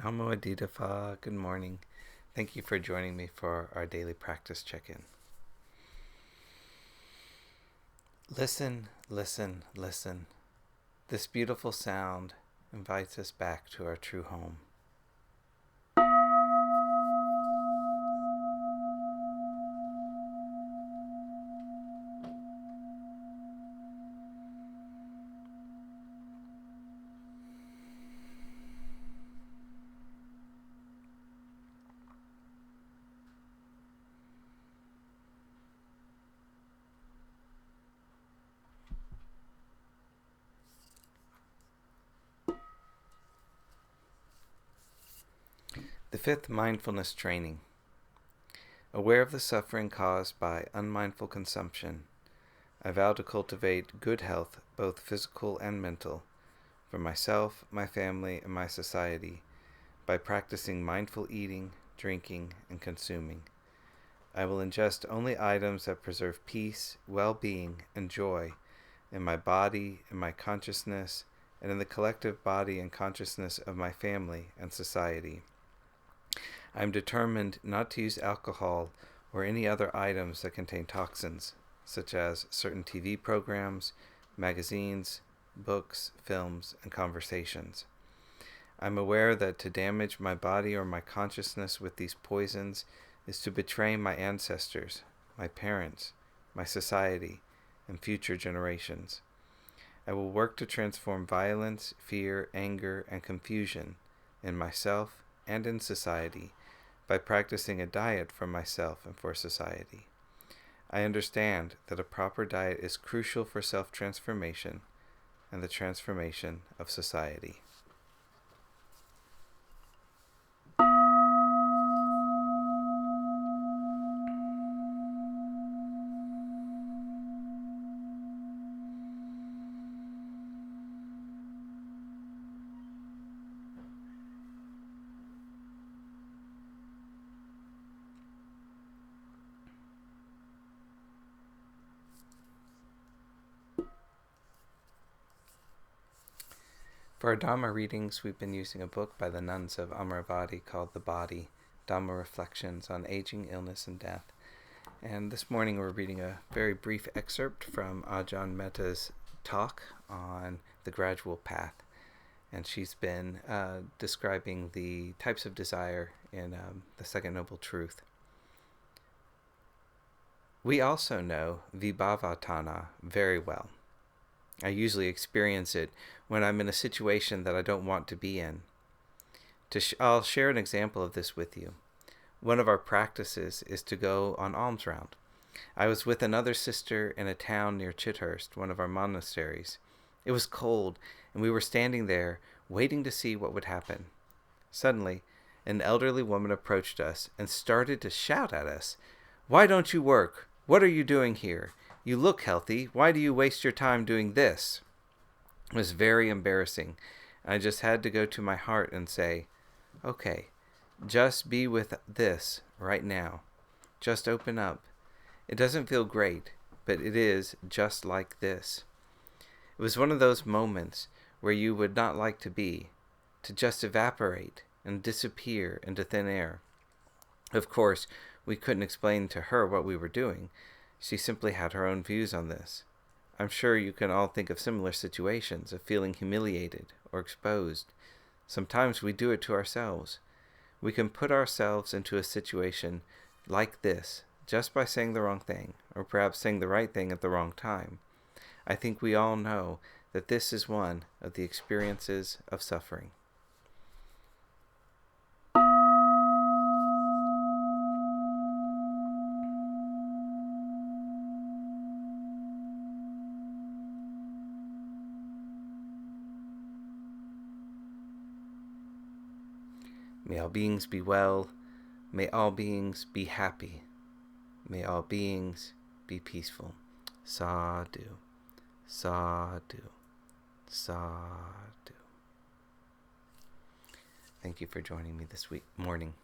Namo Aditapha, good morning. Thank you for joining me for our daily practice check-in. Listen, listen, listen. This beautiful sound invites us back to our true home. The fifth mindfulness training. Aware of the suffering caused by unmindful consumption, I vow to cultivate good health, both physical and mental, for myself, my family, and my society, by practicing mindful eating, drinking, and consuming. I will ingest only items that preserve peace, well-being, and joy in my body, in my consciousness, and in the collective body and consciousness of my family and society. I am determined not to use alcohol or any other items that contain toxins, such as certain TV programs, magazines, books, films, and conversations. I am aware that to damage my body or my consciousness with these poisons is to betray my ancestors, my parents, my society, and future generations. I will work to transform violence, fear, anger, and confusion in myself and in society by practicing a diet for myself and for society. I understand that a proper diet is crucial for self-transformation and the transformation of society. For our Dharma readings, we've been using a book by the nuns of Amaravati called The Body, Dhamma Reflections on Aging, Illness, and Death. And this morning we're reading a very brief excerpt from Ajahn Metta's talk on the gradual path. And she's been describing the types of desire in the Second Noble Truth. We also know vibhavatana very well. I usually experience it when I'm in a situation that I don't want to be in. I'll share an example of this with you. One of our practices is to go on alms round. I was with another sister in a town near Chithurst, one of our monasteries. It was cold, and we were standing there, waiting to see what would happen. Suddenly, an elderly woman approached us and started to shout at us, "Why don't you work? What are you doing here? You look healthy. Why do you waste your time doing this?" It was very embarrassing. I just had to go to my heart and say, okay, just be with this right now. Just open up. It doesn't feel great, but it is just like this. It was one of those moments where you would not like to be, to just evaporate and disappear into thin air. Of course, we couldn't explain to her what we were doing. She simply had her own views on this. I'm sure you can all think of similar situations of feeling humiliated or exposed. Sometimes we do it to ourselves. We can put ourselves into a situation like this just by saying the wrong thing, or perhaps saying the right thing at the wrong time. I think we all know that this is one of the experiences of suffering. May all beings be well. May all beings be happy. May all beings be peaceful. Sadhu, sadhu, sadhu. Thank you for joining me this morning.